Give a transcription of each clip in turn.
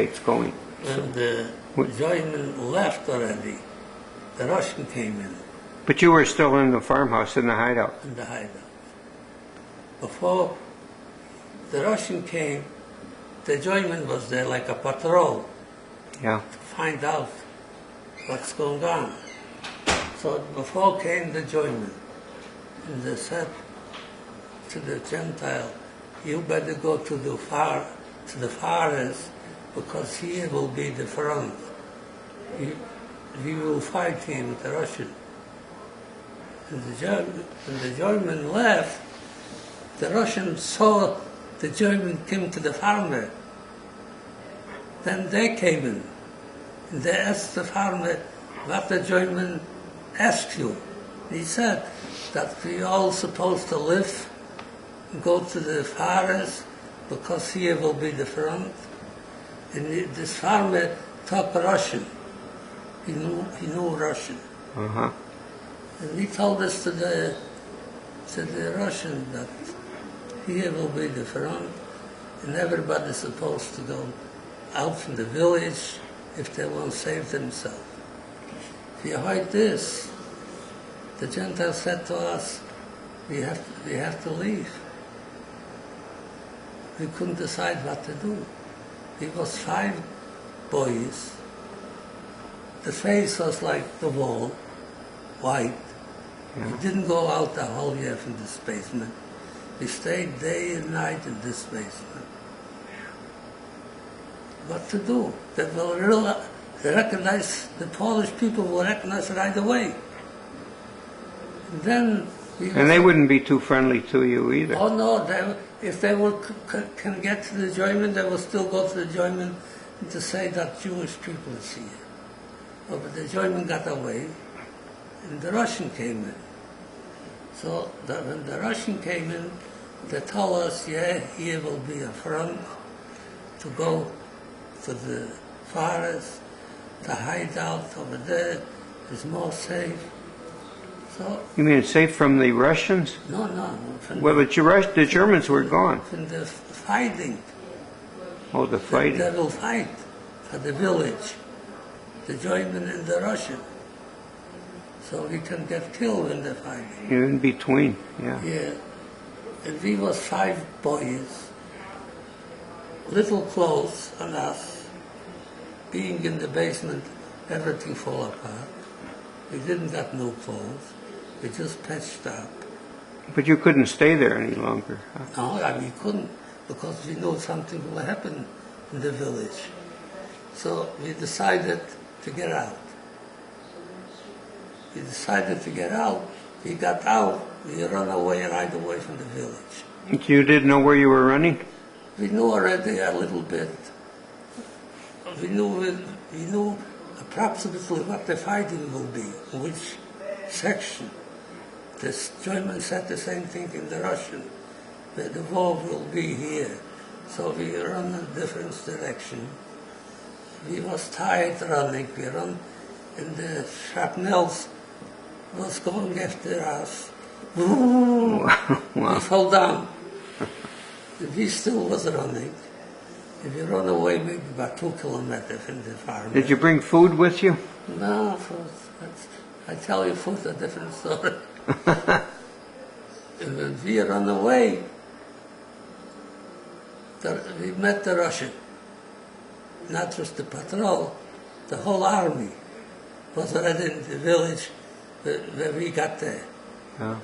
It's going. When the German left already, the Russian came in. But you were still in the farmhouse, in the hideout. In the hideout. Before the Russian came, the German was there like a patrol. Yeah. To find out what's going on. So before came the German, and they said to the Gentile, "You better go to the forest, because here will be the front. We will fight him, the Russian." And when the German left, the Russians saw the German came to the farmer. Then they came in, and they asked the farmer what the German asked you. He said that we all supposed to live and go to the forest, because here will be the front. And this farmer talked Russian. He knew Russian. Uh-huh. And he told us to the Russian that here will be the front, and everybody's supposed to go out from the village if they want to save themselves. If you heard this, the Gentiles said to us, we have to leave. We couldn't decide what to do. It was 5 boys. The face was like the wall, white. Yeah. We didn't go out the whole year from this basement. We stayed day and night in this basement. What to do? They recognize, the Polish people will recognize right away. And then and they wouldn't be too friendly to you either. Oh no, if they can get to the German, they will still go to the German to say that Jewish people is here. Oh, but the German got away, and the Russian came in. So when the Russian came in, they told us, yeah, here will be a front to go to the forest, the hideout over there is more safe. So, you mean it's safe from the Russians? No. Well, the Germans were gone. From the fighting. Oh, the fighting. They will fight for the village, the German and the Russian. So we can get killed in the fighting. You're in between, yeah. Yeah. And we was 5 boys, little clothes on us, being in the basement, everything fall apart. We didn't got no clothes. We just patched up. But you couldn't stay there any longer. Huh? No, we couldn't, because we knew something will happen in the village. So we decided to get out. We decided to get out. We got out. We ran away right away from the village. You didn't know where you were running? We knew already a little bit. We knew approximately what the fighting will be, in which section. The German said the same thing in the Russian, that the war will be here. So we run in a different direction. We was tired running. We run, and the shrapnels was going after us. Wow. We fell down. And we still was running. And we run away maybe about 2 kilometers from the farm. Did you bring food with you? No, I tell you, food's a different story. And when we ran away, we met the Russian. Not just the patrol, the whole army was already in the village where we got there. Yeah.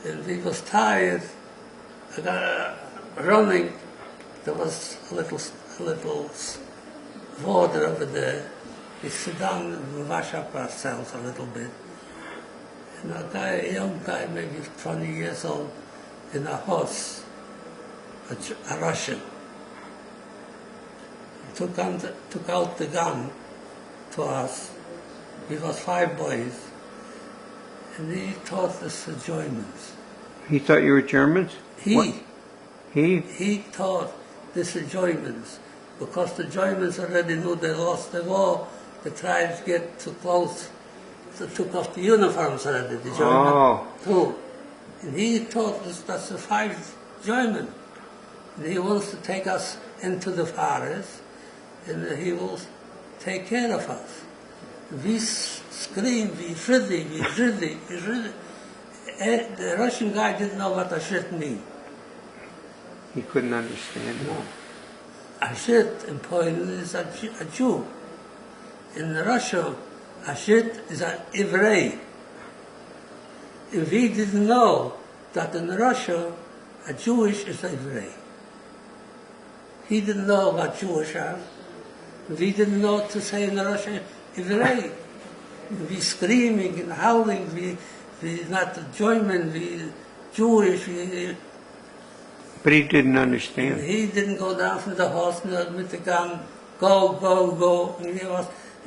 And we was tired, running. There was a little water over there. We sit down and wash up ourselves a little bit. And a young guy, maybe 20 years old, in a horse, a Russian, took out the gun to us. We was 5 boys, and he taught us the Germans. He thought you were Germans? What? He taught this the Germans, because the Germans already knew they lost the war. They tried to get too close. They took off the uniforms already, the German too. And he taught us that's the 5 German. And he wants to take us into the forest and he will take care of us. We screamed, we shriddy, we shriddy, we shriddy. The Russian guy didn't know what a shit means. He couldn't understand it. No. A shit in Poland is a Jew. In Russia, a shit is an Ivray. If he didn't know that in Russia, a Jewish is Ivray. He didn't know what Jewish are. We didn't know to say in Russia, Ivray. We screaming and howling, we not German, we Jewish, But he didn't and understand. he didn't go down from the horse with the gun, go, go, go. And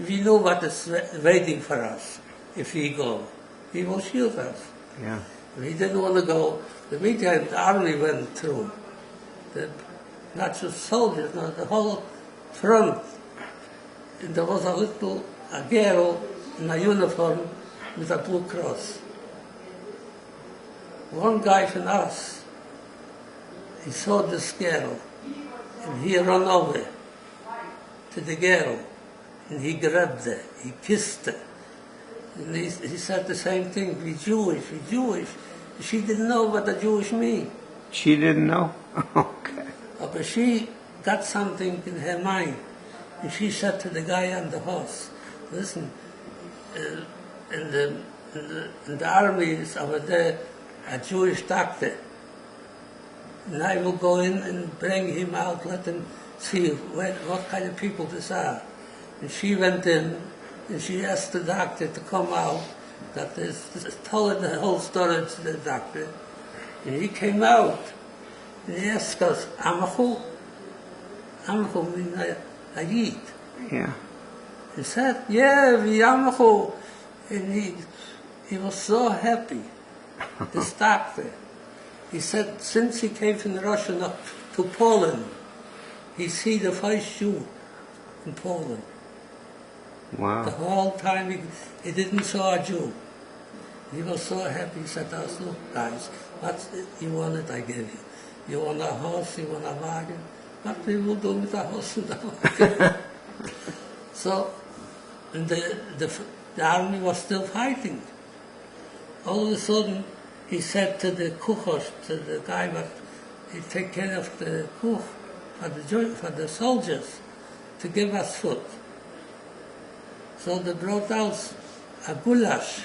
we knew what is waiting for us if we go. He will shoot us. Yeah. We didn't want to go. The meantime, the army went through. Not just soldiers, no, the whole front. And there was a girl in a uniform with a blue cross. One guy from us, he saw this girl, and he ran over to the girl, and he grabbed her, he kissed her. And he said the same thing, we Jewish, we Jewish. She didn't know what a Jewish mean. She didn't know? Okay. But she got something in her mind. And she said to the guy on the horse, listen, in the army is over there a Jewish doctor. And I will go in and bring him out, let him see what kind of people this are. And she went in and she asked the doctor to come out, that told the whole story to the doctor. And he came out and he asked us, Amachu? Amachu means a Yid. Yeah. He said, yeah, we Amachu. And he was so happy, this doctor. He said, since he came from Russia to Poland, he see the first Jew in Poland. The Wow. whole time he didn't saw a Jew. He was so happy. He said, look guys, what you wanted I gave you. You want a horse, you want a wagon. What we will do with a horse and a wagon? So, and the army was still fighting. All of a sudden, he said to the kuchos, to the guy that he take care of the kuch for the soldiers, to give us food. So they brought out a goulash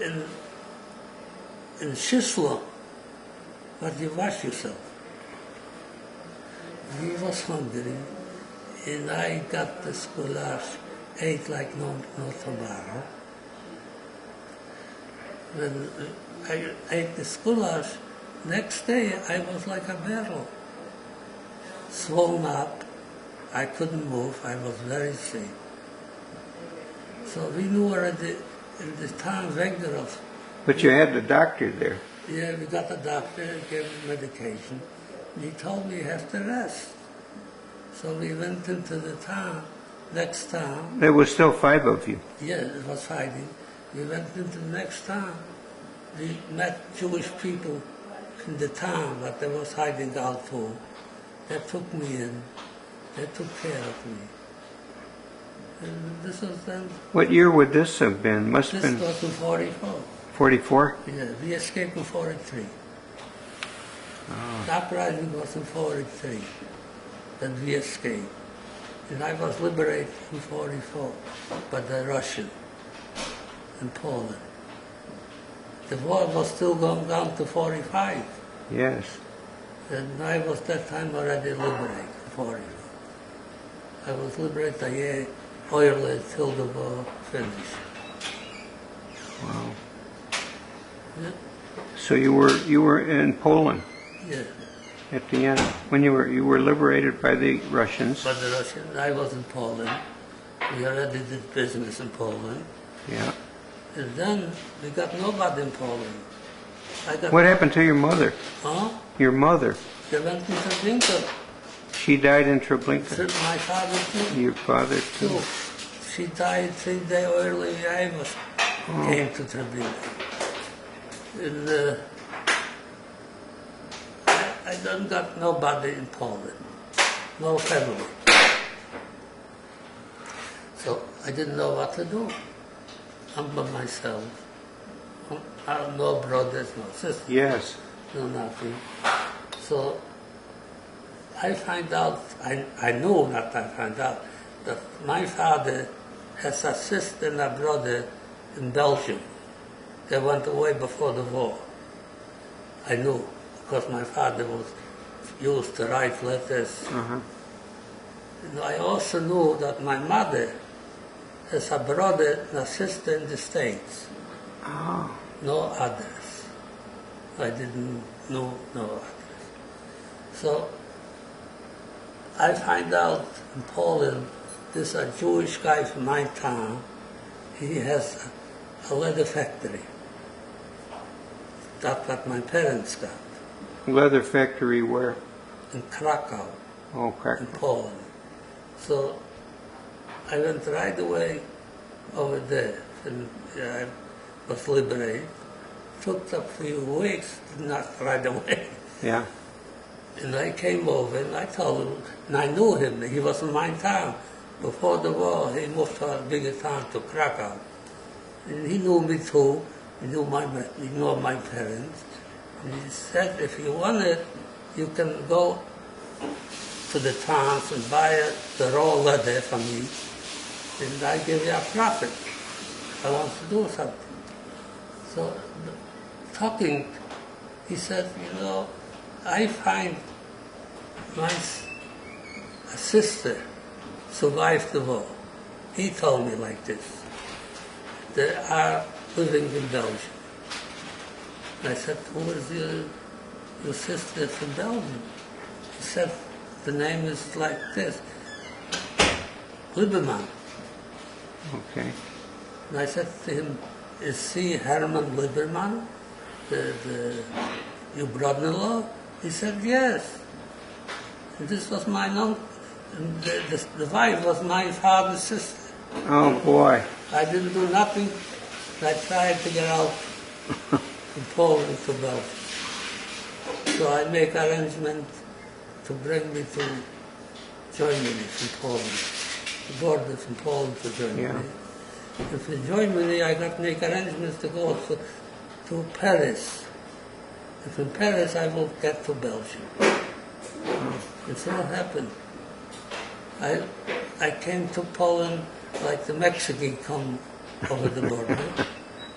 in shislo, but you wash yourself. He was hungry, and I got this goulash, ate like no tomorrow. When I ate this goulash, next day I was like a barrel, swollen up. I couldn't move. I was very sick. So we knew already in the town Vengerov. But you had the doctor there. Yeah, we got the doctor, gave him medication. He told me you have to rest. So we went into the town, next town. There was still 5 of you. Yeah, it was fighting. We went into the next town. We met Jewish people in the town, but they was hiding out too. They took me in. They took care of me. And this was then. What year would this have been? Must have This been was in 44. 44? Yeah, we escaped in 43. Oh. The uprising was in 43. Then we escaped. And I was liberated in 44 by the Russian in Poland. The war was still going on to 45. Yes. And I was that time already liberated, 44. I was liberated a year early till the war finished. Wow. Yeah. So you were in Poland Yeah. at the end when you were liberated by the Russians. But the Russians, I was in Poland. We already did business in Poland. Yeah. And then we got nobody in Poland. I got, What happened to your mother? huh? Your mother. They went to Treblinka. She died in Treblinka. My father too. Your father too. Too. She died 3 days early. I came to Treblinka. And I don't got nobody in Poland. No family. So I didn't know what to do. I'm by myself. I have no brothers, no sisters, Yes. no nothing. So I find out, I know that I find out, that my father has a sister and a brother in Belgium. They went away before the war. I knew, because my father was used to write letters. Uh-huh. And I also knew that my mother has a brother and a sister in the States. Oh. No others. I didn't know no others. So I find out in Poland, there's a Jewish guy from my town. He has a leather factory. That's what my parents got Leather factory where? in Krakow, Oh, in Krakow. Poland. So I went right away over there, and I was liberated. Took a few weeks, not right away. Yeah. And I came over and I told him, and I knew him, he was in my town. Before the war, he moved to a bigger town, to Krakow. And he knew me too, he knew my parents. And he said, if you want it, you can go to the towns and buy the raw leather from me, and I give you a profit. I want to do something. So, talking, he said, you know, I find my sister survived the war. He told me like this. They are living in Belgium. And I said, who is your sister from Belgium? He said, the name is like this, Lieberman. Okay. And I said to him, is he Herman Lieberman, your brother-in-law? He said, yes. And this was my uncle. And the wife was my father's sister. Oh, boy. I didn't do nothing. I tried to get out from Poland to Belgium. So I make arrangement to bring me to Germany from Poland, the border from Poland to Germany. Yeah. And from Germany I got to make arrangements to go to Paris. And from Paris I will get to Belgium. And so what happened? I came to Poland like the Mexican come over the border.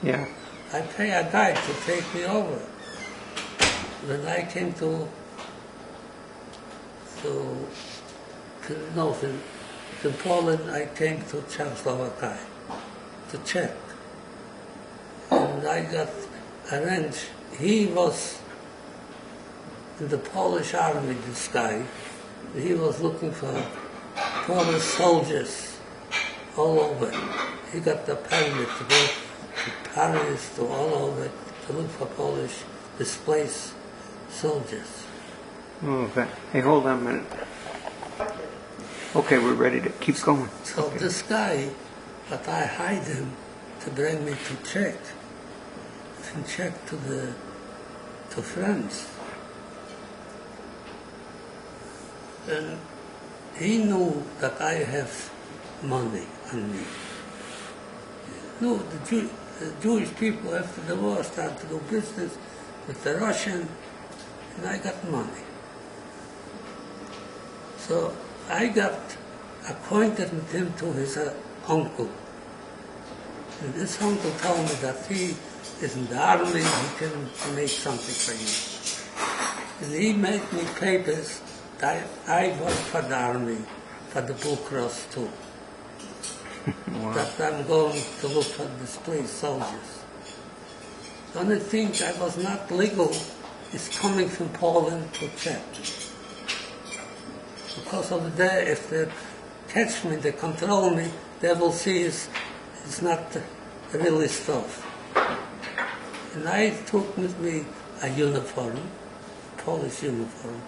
Yeah. I pay a guy to take me over. When I came to Poland, I came to Czechoslovakia, to Czech. And I got arranged. He was in the Polish army, this guy. He was looking for Polish soldiers all over. He got the permit to go to Paris, to all over, to look for Polish displaced soldiers. Okay. Hey, hold on a minute. Okay, we're ready to keep going. So Okay. this guy, but I hired him to bring me to Czech, from Czech to France. And he knew that I have money on me. No, the Jewish people after the war started to do business with the Russian, and I got money. So I got acquainted with him to his uncle. And this uncle told me that he is in the army, he can make something for you. And he made me papers that I work for the army, for the Blue Cross too. Wow. That I'm going to look for displaced soldiers. The only thing that was not legal is coming from Poland to Czech. Because over there, if they catch me, they control me, they will see it's not really stuff. And I took with me a uniform, Polish uniform,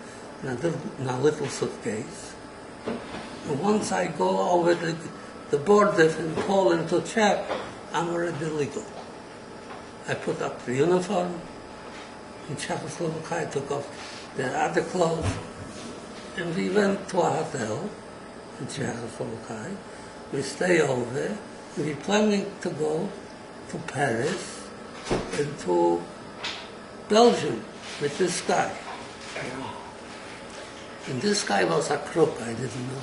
in a little suitcase. And once I go over the border from Poland to Czech, I'm already legal. I put up the uniform in Czechoslovakia, I took off the other clothes, and we went to a hotel in Czechoslovakia. we stay over. We're planning to go to Paris and to Belgium with this guy. And this guy was a crook, I didn't know.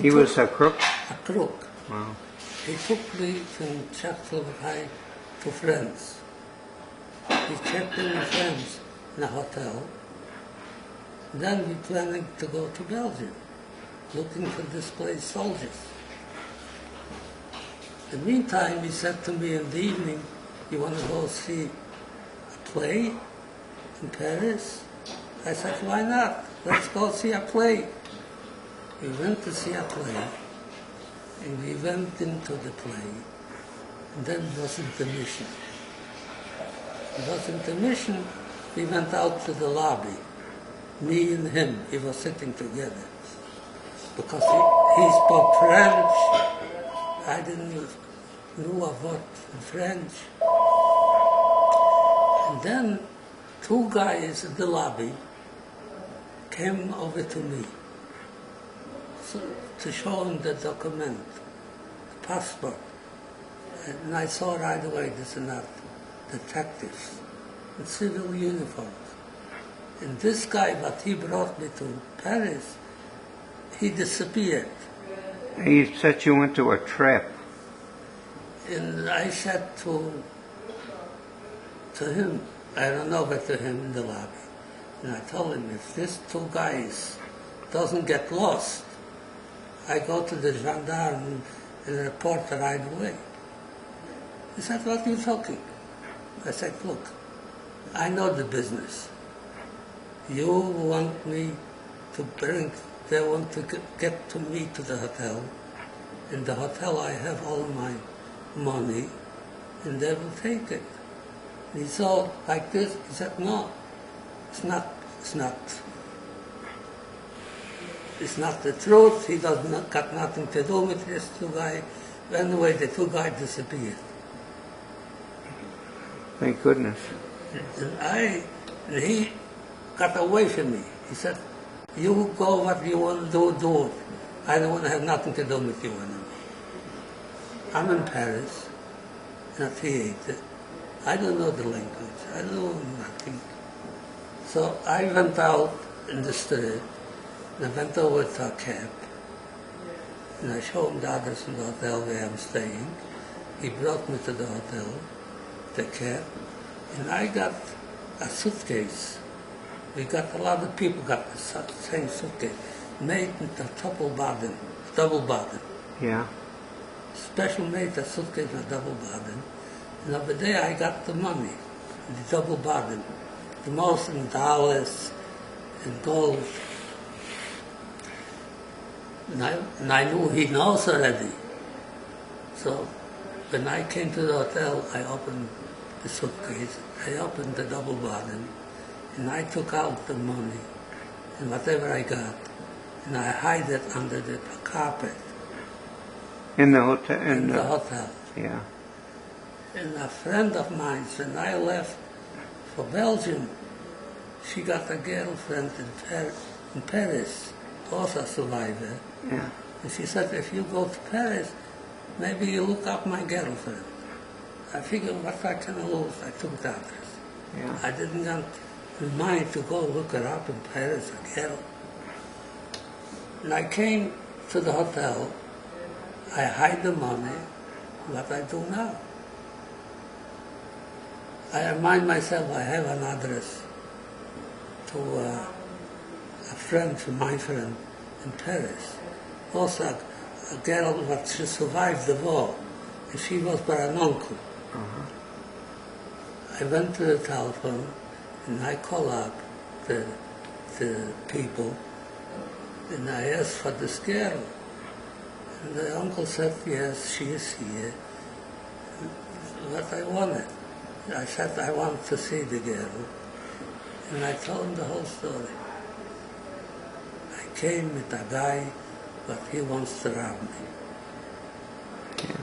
He was a crook? A crook. Wow. He took me from Czechoslovakia to France. He checked in with France in a hotel. Then we're planning to go to Belgium, looking for displaced soldiers. In the meantime, he said to me in the evening, "You want to go see a play in Paris?" I said, "Why not? Let's go see a play." We went to see a play, and we went into the play, and then it was intermission. It was intermission, we went out to the lobby. Me and him, we were sitting together. Because he spoke French, I didn't know a word in French. And then two guys in the lobby came over to me to show him the document, the passport. And I saw right away this is not detectives in civil uniforms. And this guy, what he brought me to Paris, he disappeared. He said you went to a trap. And I said to him, I ran over to him in the lobby, and I told him, if these two guys doesn't get lost, I go to the gendarme and report right away. He said, "What are you talking?" I said, "Look, I know the business. You want me to they want to get to me to the hotel. In the hotel I have all my money, and they will take it." And he saw like this, he said, "No, it's not the truth. He got nothing to do with this two guys." Anyway, the two guys disappeared. Thank goodness. And he got away from me. He said, "You go what you want to do it. I don't want to have nothing to do with you anymore. I'm in Paris, in a theater. I don't know the language. I don't know nothing." So I went out in the street, and I went over to a cab, and I showed him the address of the hotel where I'm staying. He brought me to the hotel, the cab, and I got a suitcase. We got a lot of people got the same suitcase, made into double bottom. Yeah. Special made a suitcase with a double bottom. And over there I got the money, the double bottom, the most in dollars and gold. And I knew he knows already. So when I came to the hotel, I opened the suitcase, I opened the double bottom, and I took out the money and whatever I got, and I hid it under the carpet. In the hotel? In the hotel. Yeah. And a friend of mine, when I left for Belgium, she got a girlfriend in Paris, also a survivor. Yeah. And she said, "If you go to Paris, maybe you look up my girlfriend." I figured, what I can lose? I took the address. Yeah. I didn't want in mind to go look her up in Paris, a girl. And I came to the hotel. I hide the money. What I do now? I remind myself I have an address to a friend, my friend in Paris. Also a girl that she survived the war, and she was by an uncle. I went to the telephone and I called up the people and I asked for this girl. And the uncle said, "Yes, she is here." What I wanted. I said, "I want to see the girl." And I told him the whole story. I came with a guy, but he wants to rob me. Yeah.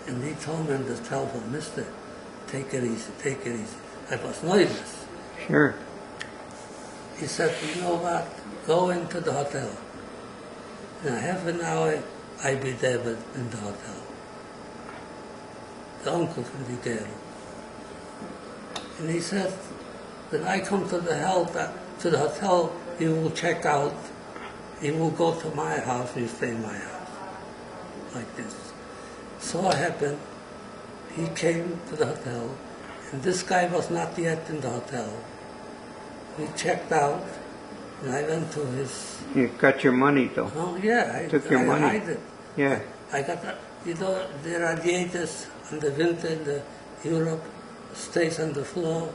And he told me on the telephone, "Mister, take it easy, take it easy." I was nervous. Sure. He said, "You know what? Go into the hotel. In a half an hour, I be there in the hotel. The uncle from the girl. And he said, when I come to the hotel, you will check out. You will go to my house and you stay in my house. Like this. So it happened, he came to the hotel, and this guy was not yet in the hotel. We checked out, and I went to his... You got your money, though. Oh, yeah. Took your money. I hid it. Yeah. I got, the radiators in the winter in Europe stays on the floor,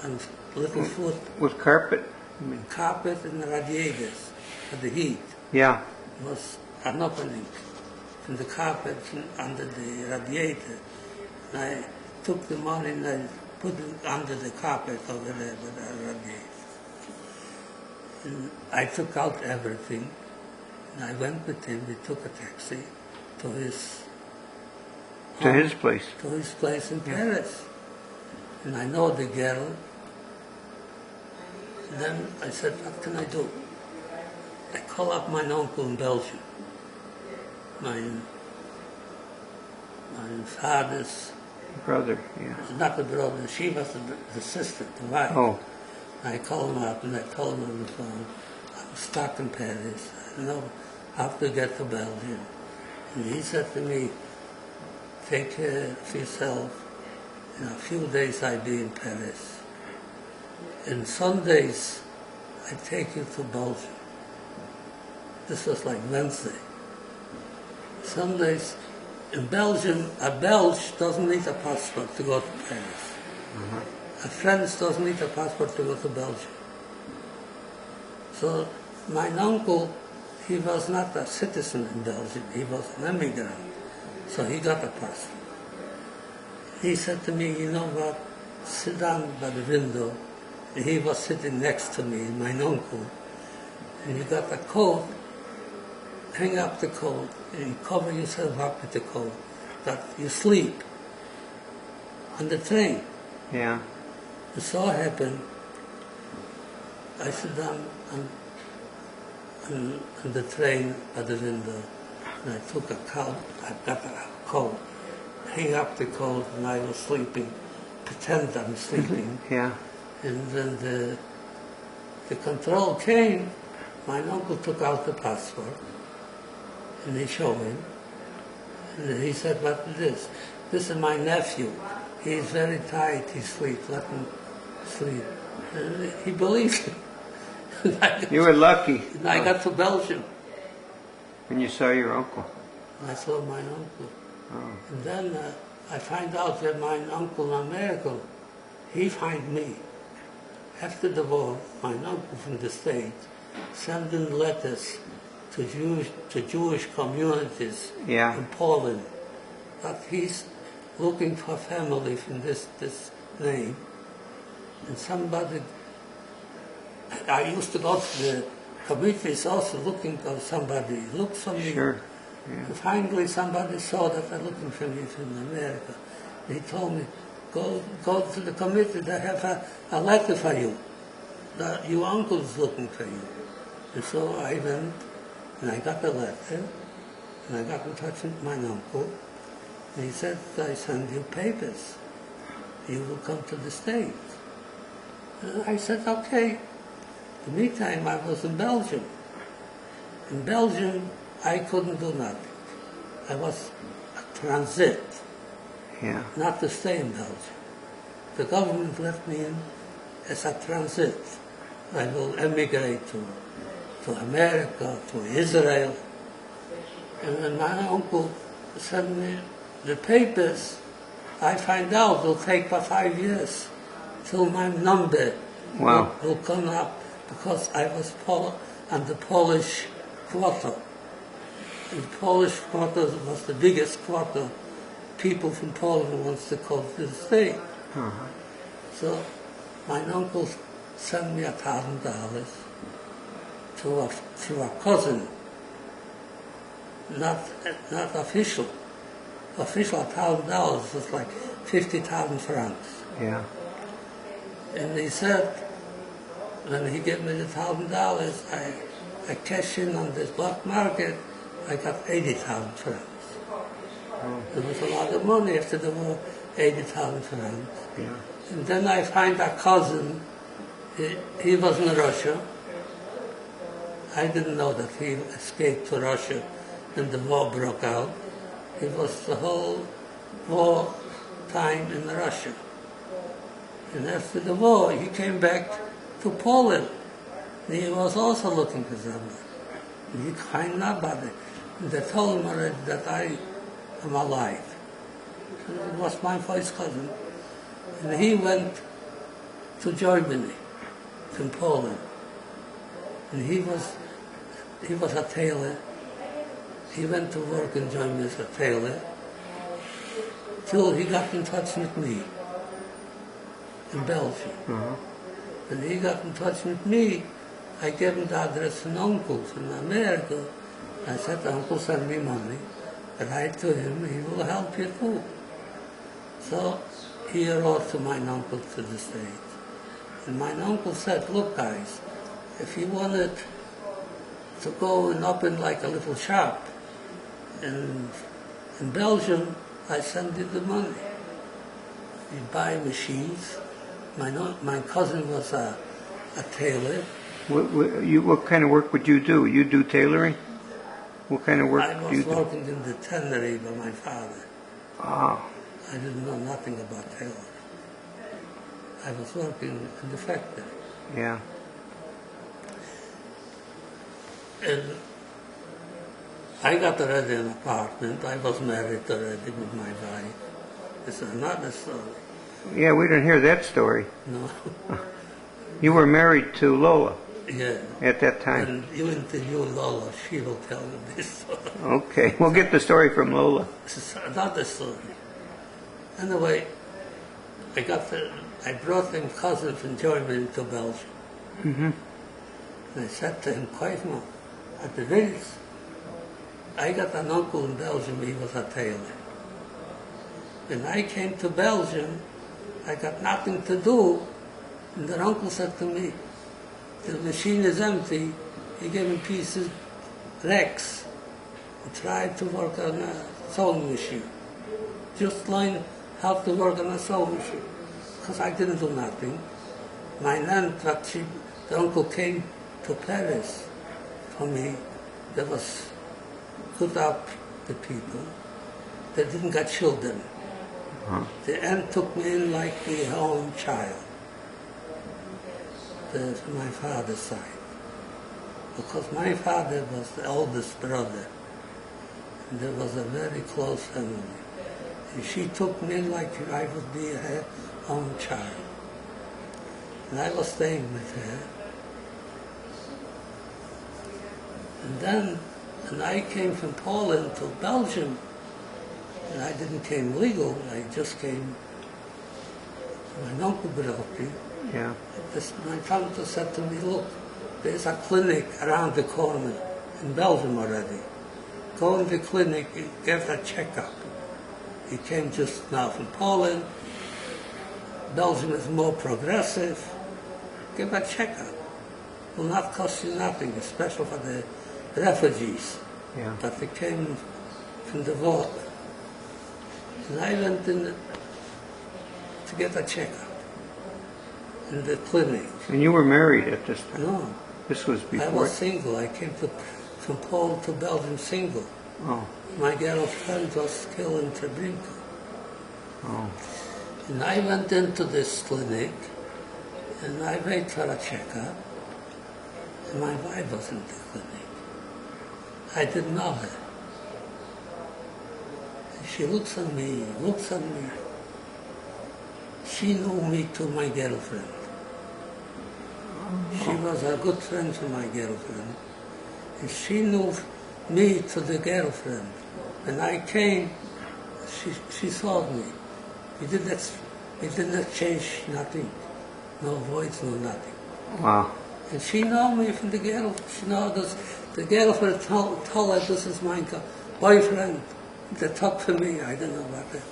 and little foot. With carpet? I mean. Carpet and the radiators for the heat. Yeah. Was an opening in the carpet under the radiator. And I took the money and I put it under the carpet over there with the radiator. And I took out everything, and I went with him. We took a taxi to his To his place. To his place in Paris. And I know the girl. And then I said, what can I do? I call up my uncle in Belgium. My father's Brother, yeah. not the brother, she was the sister, the wife. Oh. I called him up and I told him on the phone, I'm stuck in Paris. I know how to get to Belgium. And he said to me, take care of yourself. In a few days I'll be in Paris. And Sundays I take you to Belgium. This was like Wednesday. Sundays in Belgium, a Belge doesn't need a passport to go to Paris. A French doesn't need a passport to go to Belgium. So my uncle, he was not a citizen in Belgium, he was an immigrant. So he got a passport. He said to me, you know what, sit down by the window. And he was sitting next to me, my uncle. And you got a coat, hang up the coat, and you cover yourself up with the coat, that you sleep on the train. Yeah. It so happened, I sit down on the train by the window, and I took a coat, I got a coat, hang up the coat, and I was sleeping, pretend I'm sleeping. Yeah. And then the control came, my uncle took out the passport, and he showed him. And he said, what is this? This is my nephew. He's very tired, he sleeps, let him sleep. And he believed me. You were lucky. And I got to Belgium. When you saw your uncle. I saw my uncle. Oh. And then I find out that my uncle in America, he find me. After the war, my uncle from the States sending letters to Jewish communities Yeah. in Poland that he's looking for family from this name. And somebody, I used to go to the committees also looking for somebody, look for me. Sure. Yeah. And finally somebody saw that I'm looking for me from America. He told me, go to the committee, they have a letter for you. That your uncle is looking for you. And so I went, and I got the letter, and I got in touch with my uncle, and he said, I send you papers. You will come to the States. And I said, okay. In the meantime, I was in Belgium. In Belgium, I couldn't do nothing. I was a transit, Yeah. not to stay in Belgium. The government left me in as a transit. I will emigrate to America, to Israel. And when my uncle sent me the papers, I find out it will take for 5 years till my number Wow. will come up, because I was on the Polish quarter. The Polish quarter was the biggest quarter people from Poland wants to come to the state. Uh-huh. So my uncle sent me $1,000 to a cousin, not official. Official $1,000 was like 50,000 francs. Yeah. And he said, when he gave me the $1,000, I I cashed in on this black market, I got 80,000 francs. It was a lot of money after the war, 80,000 francs. Yeah. And then I find a cousin, he was in Russia. I didn't know that he escaped to Russia when the war broke out. He was the whole war time in Russia. And after the war, he came back to Poland. And he was also looking for someone. And he found nobody. And they told him already that I am alive. And it was my first cousin. And he went to Germany, to Poland. And he was a tailor. He went to work in Germany as a tailor till he got in touch with me in Belgium. When he got in touch with me, I gave him the address of an uncle in America. I said, "Uncle, send me money." Write to him, he will help you too. So he wrote to my uncle to the States. And my uncle said, "Look, guys, if you wanted to go and open like a little shop in Belgium, I send you the money. You buy machines." My cousin was a tailor. What kind of work would you do? You do tailoring? What kind of work I do was you do? working in the tannery by my father. Ah, I didn't know nothing about tailoring. I was working in the factory. yeah. And I got already an apartment. I was married already with my wife. It's another story. Yeah, we didn't hear that story. No. You were married to Lola Yeah. at that time. And you interview Lola, she will tell you this story. Okay, we'll get the story from Lola. It's another story. Anyway, I brought him cousin from Germany to Belgium. And I said to him, quite more, at the village, I got an uncle in Belgium, he was a tailor. When I came to Belgium, I got nothing to do, and the uncle said to me, the machine is empty, he gave me pieces, Rex, and tried to work on a sewing machine. Just learn how to work on a sewing machine, because I didn't do nothing. My aunt, the uncle came to Paris for me. There was put up the people. They didn't got children. The aunt took me in like the own child, from my father's side. Because my father was the oldest brother. And there was a very close family. And she took me in like I would be her own child. And I was staying with her. And then, when I came from Poland to Belgium, and I didn't came legal, I just came, my uncle brought me. Yeah. My tante said to me, look, there's a clinic around the corner in Belgium already. Go in the clinic, get a checkup. He came just now from Poland. Belgium is more progressive. Give a checkup. Will not cost you nothing, especially for the refugees. Yeah. But they came from the war. And I went in to get a checkup in the clinic. And you were married at this time? No, This was I before? was single. I came from Poland to Belgium single. Oh, My girlfriend was killed in Treblinka. oh. And I went into this clinic and I waited for a checkup. And my wife was in the clinic. I didn't know her. And she looks at me. She knew me to my girlfriend. She was a good friend to my girlfriend. And she knew me to the girlfriend. When I came, she saw me. We didn't change nothing. No voice, no nothing. Wow. And she knew me from the girlfriend. She knew this. The girlfriend told her this is my boyfriend. They talked to me. I don't know about that.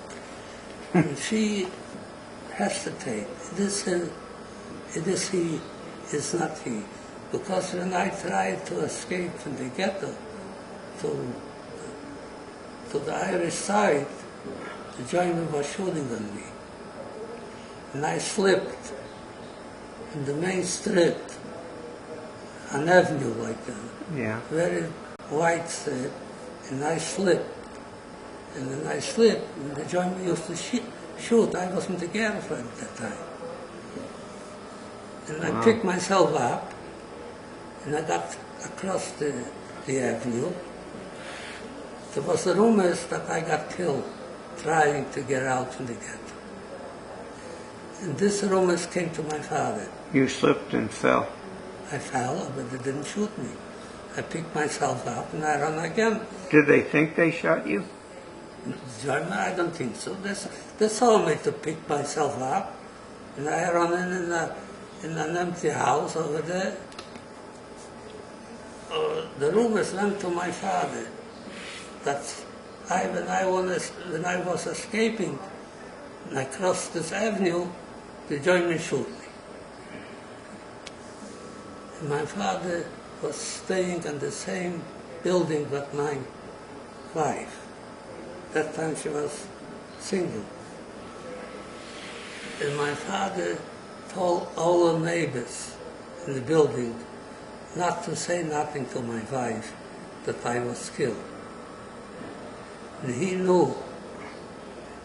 And she hesitated. It is he. It's not he. Because when I tried to escape from the ghetto to the Irish side, the German was shooting on me. And I slipped in the main street, an avenue like that, very wide street, and I slipped. And when I slipped, and the German used to shoot. I wasn't the girlfriend at that time. And I picked myself up, and I got across the avenue. There was a rumor that I got killed trying to get out from the ghetto. And this rumors came to my father. You slipped and fell. I fell, but they didn't shoot me. I picked myself up and I ran again. Did they think they shot you? German, I don't think so. They saw me to pick myself up, and I ran in an empty house over there. The rumors went to my father that when I was escaping and I crossed this avenue, the German shoot me. And my father was staying in the same building with my wife. That time she was single. And my father told all the neighbors in the building not to say nothing to my wife that I was killed. And he knew.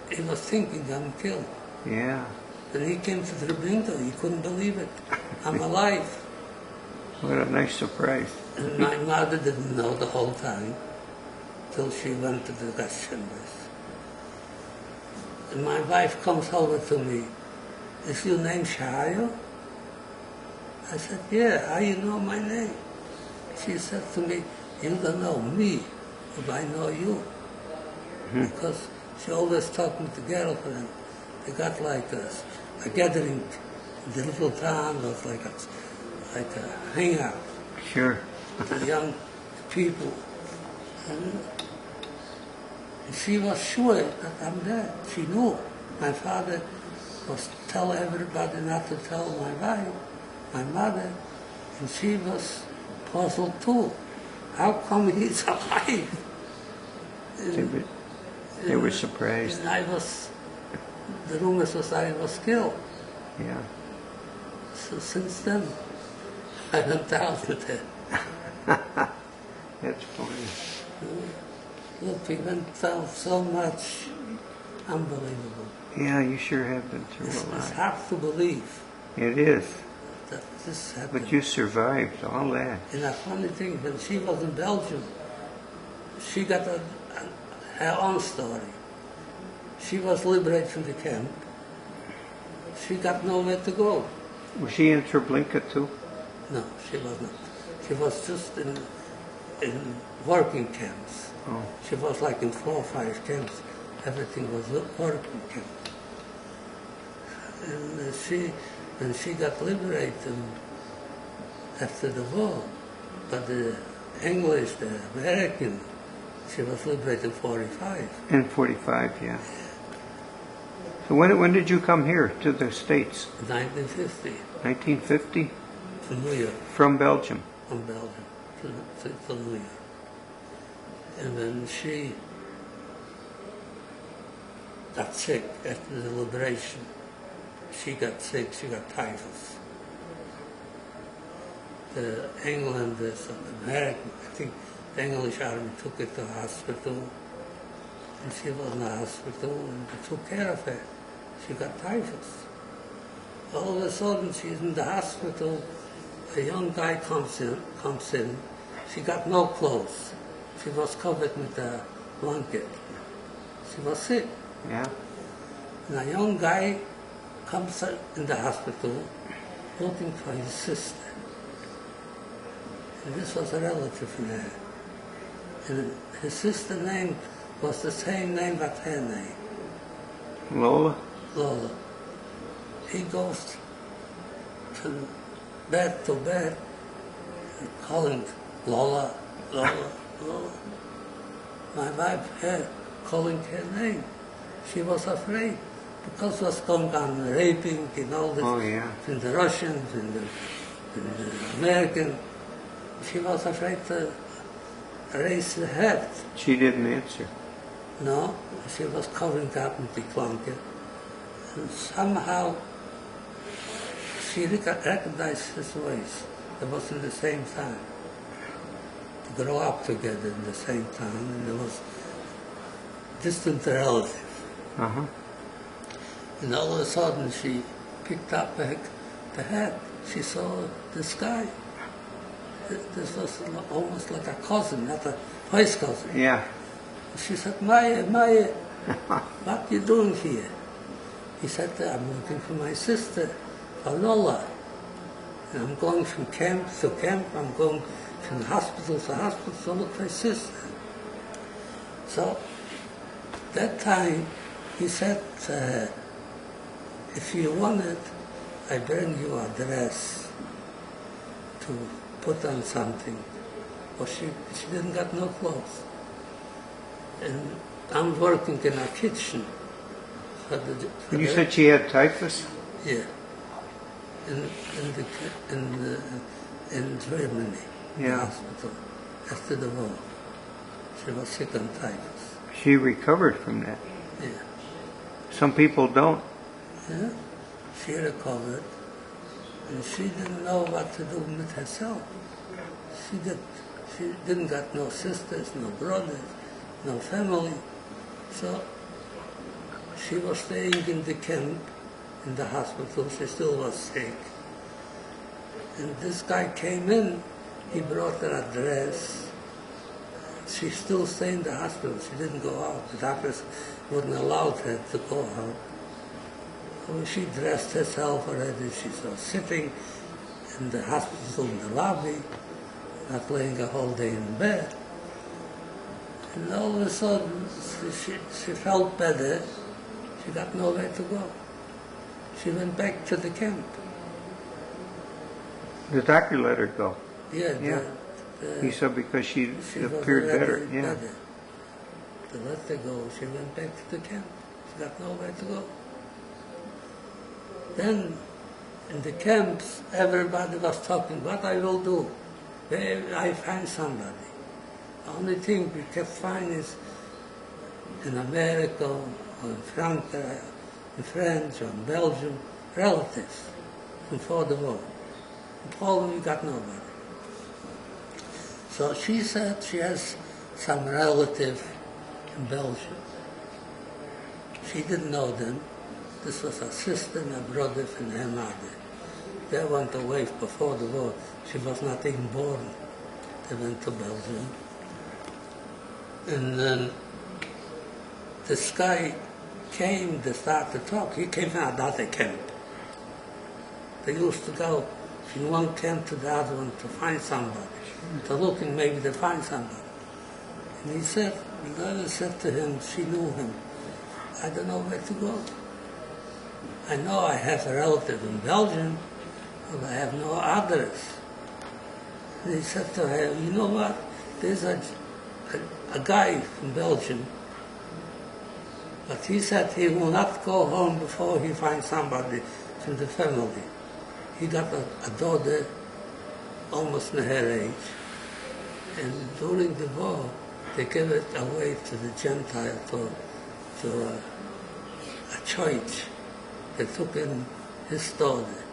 He was thinking I'm killed. Yeah. When he came to the window, he couldn't believe it. I'm alive. What a nice surprise. And my mother didn't know the whole time till she went to the gas chambers. And my wife comes over to me. Is your name Shayo? I said, yeah, how you know my name? She said to me, you don't know me, but I know you. Because she always talking to girlfriend. They got like a gathering in the little town, was like a hangout. Sure. The young people. And she was sure that I'm dead. She knew. My father was tell everybody not to tell my wife, my mother, and she was puzzled too. How come he's alive? They were surprised. And the rumors was I was killed. Yeah. So since then, I went out with it. That's funny. Look, we went out so much. Unbelievable. Yeah, you sure have been through a lot. It's hard to believe It is. that this happened. But you survived all that. And a funny thing, when she was in Belgium, she got her own story. She was liberated from the camp. She got nowhere to go. Was she in Treblinka too? No, she was not. She was just in working camps. Oh. She was like in 4 or 5 camps. Everything was working camp. And when she got liberated after the war, but the English, the American, she was liberated in 45. In 45, yeah. So when did you come here to the States? 1950. 1950? To New York. From Belgium? From Belgium to New York. And when she got sick after the liberation, she got sick, she got typhus. The England, the American, I think the English army took her to the hospital, and she was in the hospital, and they took care of her. She got typhus. All of a sudden, she's in the hospital, a young guy comes in, she got no clothes. She was covered with a blanket. She was sick. Yeah. And a young guy comes in the hospital looking for his sister. And this was a relative in her. And his sister's name was the same name but her name. Lola? Lola. He goes to bed and calling Lola, Lola, Lola. My wife heard calling her name. She was afraid because what's going on, raping and all this. Oh, yeah. And the Russians and the American, she was afraid to raise her head. She didn't answer. No, she was covering up with the clunker. And somehow she recognized his voice. It was in the same time. To grow up together in the same time, and there was distant relative. Uh-huh. And all of a sudden she picked up the head. She saw the sky. This was almost like a cousin, not a first cousin. Yeah. She said, Maya, Maya, what are you doing here? He said, I'm looking for my sister, Lola. And I'm going from camp to camp. I'm going from hospital to hospital to look for my sister. So that time he said to her, if you want it, I bring you a dress to put on something. But she didn't got no clothes. And I'm working in a kitchen. And you said she had typhus? Yeah. In Germany, Yeah. the hospital, after the war. She was sick on typhus. She recovered from that. Yeah. Some people don't. Yeah. She recovered, and she didn't know what to do with herself. She didn't got no sisters, no brothers, no family. So she was staying in the camp, in the hospital. She still was sick. And this guy came in, he brought her a dress. She still stayed in the hospital. She didn't go out. The doctors wouldn't allow her to go out. When she dressed herself already, she was sitting in the hospital in the lobby, not laying a whole day in bed. And all of a sudden, she felt better. She got nowhere to go. She went back to the camp. The doctor let her go. Yeah. He said because she was appeared already better. Yeah. better. To let her go, she went back to the camp. She got nowhere to go. Then, in the camps, everybody was talking, what I will do. Where I find somebody. The only thing we can find is in America, or in France, in French, or in Belgium, relatives before the war. In Poland, we got nobody. So she said she has some relative in Belgium. She didn't know them. This was a sister and a brother and her mother. They went away before the war. She was not even born. They went to Belgium. And then this guy came, they started to talk. He came from another camp. They used to go from one camp to the other one to find somebody. To looking, maybe to find somebody. And he said, the other said to him, she knew him, I don't know where to go. I know I have a relative in Belgium, but I have no others. And he said to her, you know what, there's a guy from Belgium, but he said he will not go home before he finds somebody from the family. He got a daughter almost in her age, and during the war, they gave it away to the Gentile, to a church. They took in his daughter.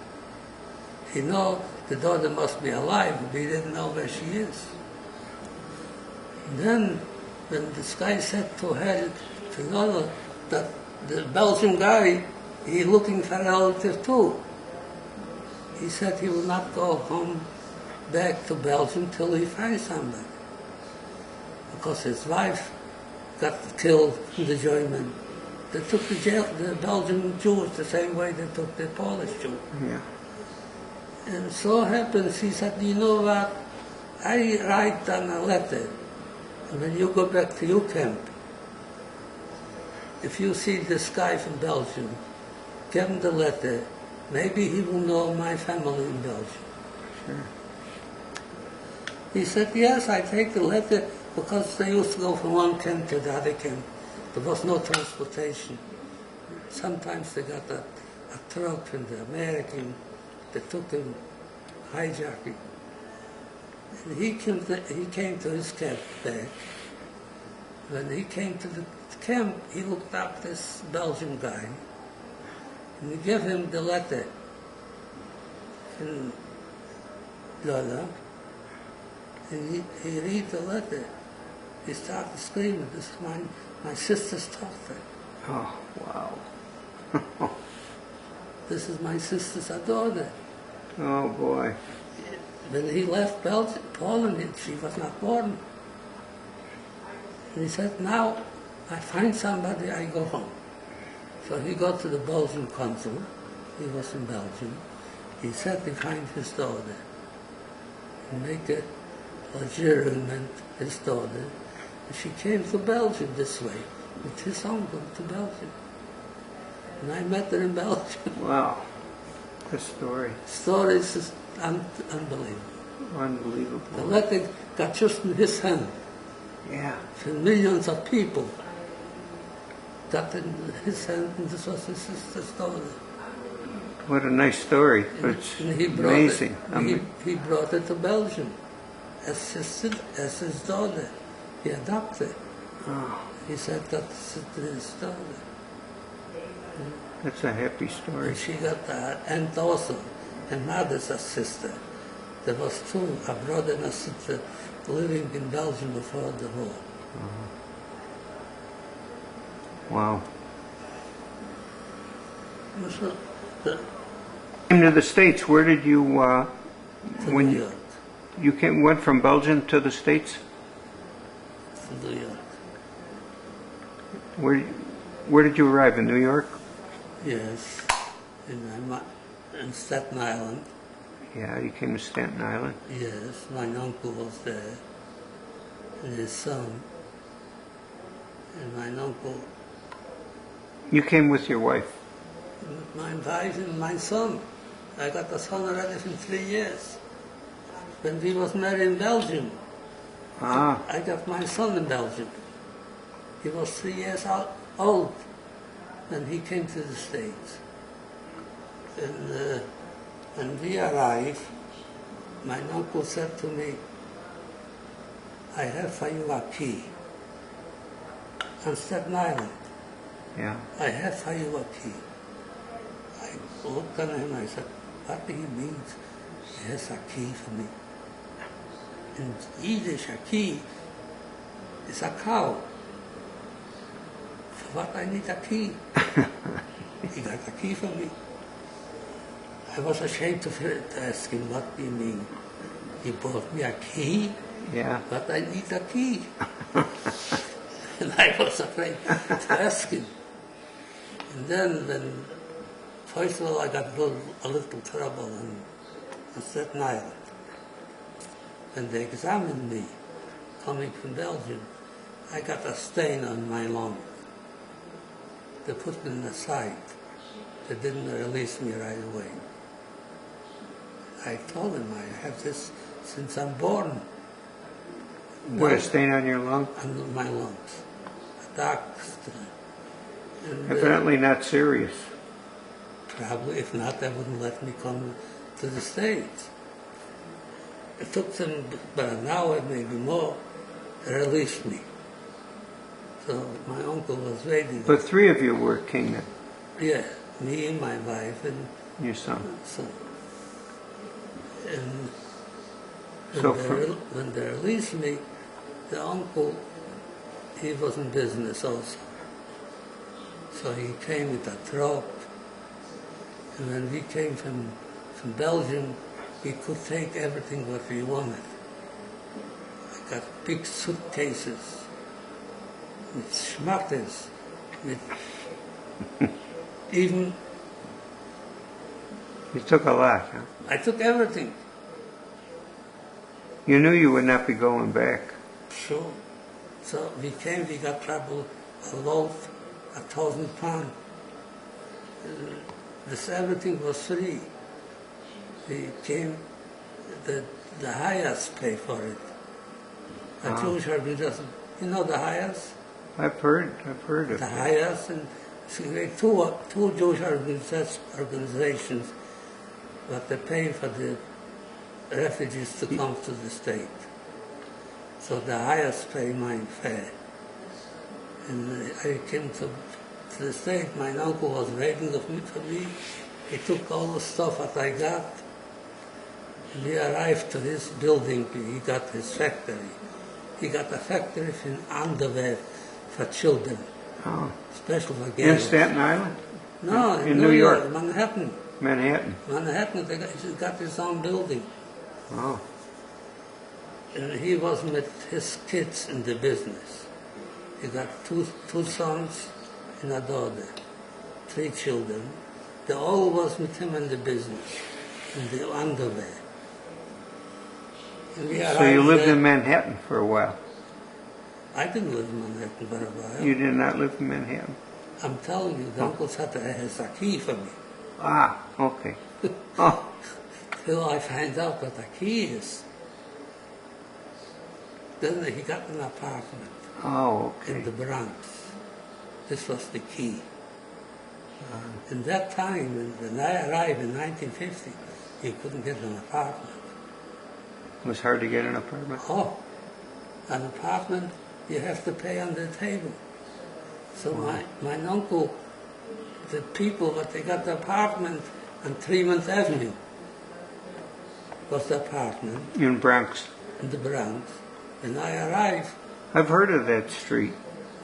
He know the daughter must be alive, but he didn't know where she is. And then, when this guy said to her, to Lola, that the Belgian guy, he looking for a relative too. He said he will not go home back to Belgium till he finds somebody. Because his wife got killed in the German. They took the Belgian Jews the same way they took the Polish Jews. Yeah. And so happens, he said, you know what, I write down a letter, and when you go back to your camp, if you see this guy from Belgium, give him the letter, maybe he will know my family in Belgium. Sure. He said, yes, I take the letter, because they used to go from one camp to the other camp. There was no transportation. Sometimes they got a truck from the American that took them hijacking. And he came to his camp back. When he came to the camp, he looked up this Belgian guy, and he gave him the letter. And Lola, and he read the letter. He started screaming, "This is my sister's daughter. Oh, wow. This is my sister's daughter." Oh, boy. When he left Belgium, Poland, she was not born. And he said, "Now I find somebody, I go home." So he got to the Belgian consul. He was in Belgium. He said he find his daughter and make a legitimate his daughter. And she came to Belgium this way with his uncle to Belgium. And I met her in Belgium. Wow. The story. Story is just unbelievable. The Unbelievable. letter got just in his hand. Yeah. And millions of people got in his hand, and this was his sister's daughter. What a nice story. It's And he brought amazing. He brought it to Belgium as his daughter. He adopted. Oh, He said that's his daughter. that's a happy story. And she got that aunt also, and mother's a sister. There was two, a brother and a sister, living in Belgium before the war. Wow. So, the, Came to the States. Where did you, to when New York, you went from Belgium to the States? to New York. Where did you arrive? In New York? Yes, in Staten Island. Yeah, you came to Staten Island. Yes, my uncle was there, and his son. And my uncle, You came with your wife. my wife and my son. I got a son already in 3 years. When we was married in Belgium, Ah, I got my son in Belgium. He was 3 years old when he came to the States. And when we arrived, my uncle said to me, "I have for you a key on Staten Island. yeah. I have for you a key." I looked at him, I said, "What do you mean he has a key for me?" In Yiddish, a key is a cow. For what I need a key? He got a key for me. I was ashamed to ask him, "What do you mean? He bought me a key, Yeah. but I need a key." And I was afraid to ask him. And then first of all, I got a little trouble on Staten Island. When they examined me, coming from Belgium, I got a stain on my lung. They put me in the side. They didn't release me right away. I told them I have this since I'm born. What, a stain on your lung? Under my lungs. A dark stain. And, Evidently not serious. probably, if not, they wouldn't let me come to the States. It took them about an hour, maybe more, to release me. So my uncle was waiting. But three of you were king then, Yeah, me and my wife and your son. son. And So when they released me, the uncle, he was in business also. So he came with a truck. And when we came from Belgium, we could take everything what we wanted. I got big suitcases with schmatters, with even, You took a lot, huh? I took everything. You knew you would not be going back. Sure. So we came, we got trouble, a load, 1,000 pounds. This everything was free. We came, the Hayas pay for it. A Jewish organization, you know the Hayas? I've heard of The it. Hayas and two Jewish organizations, but they pay for the refugees to come to the state. So the highest pay my fare. And I came to the state. My uncle was waiting for me. He took all the stuff that I got. And we arrived to his building. He got his factory. He got a factory in underwear for children. Oh. Special for In girls. Staten Island? No, In New York. Manhattan. Manhattan. Manhattan, he got his own building. Oh. And he was with his kids in the business. He got two sons and a daughter, 3 children. They all was with him in the business, in the underwear. And we So you arrived lived there. in Manhattan for a while? I didn't live in Manhattan for a while. You did not live in Manhattan? I'm telling you, the uncle had a key for me. Ah, okay. Oh, Till I find out what a key is. Then he got an apartment oh, in okay. the Bronx. This was the key. In that time, when I arrived in 1950, you couldn't get an apartment. It was hard to get an apartment? Oh, an apartment you have to pay on the table. So my uncle, the people, but they got the apartment on Tremont Avenue, was the apartment In Bronx. in the Bronx. When I arrived, I've heard of that street.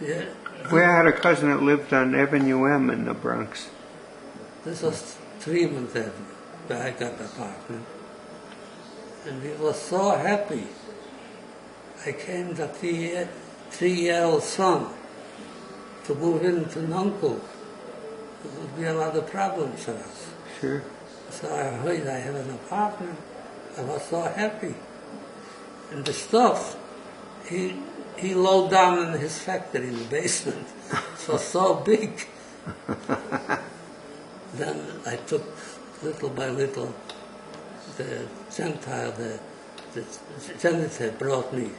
yeah, We had a cousin that lived on Avenue M in the Bronx. this was Tremont Avenue, where I got the apartment. And we were so happy. I came the 3-year-old son to move in to an uncle. There would be a lot of problems for us. Sure. So I heard I have an apartment. I was so happy. And the stuff, he lowered down in his factory in the basement. It was so big. Then I took little by little, the Gentile, the janitor brought me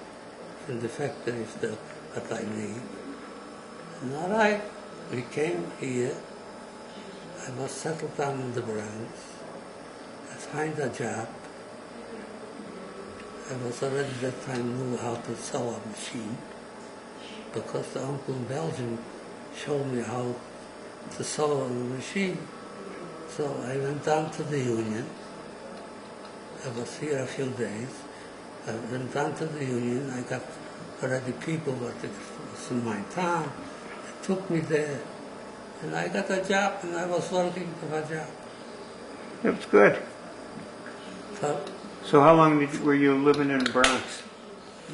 from the factories that I need. And all right, we came here. I was settled down in the Bronx. I find a job. I was already at that time knew how to sew a machine because the uncle in Belgium showed me how to sew on the machine. So I went down to the union. I was here a few days. I went down to the union. I got already people that was in my town. They took me there. And I got a job, and I was working for a job. It was good. So So how long were you living in Bronx?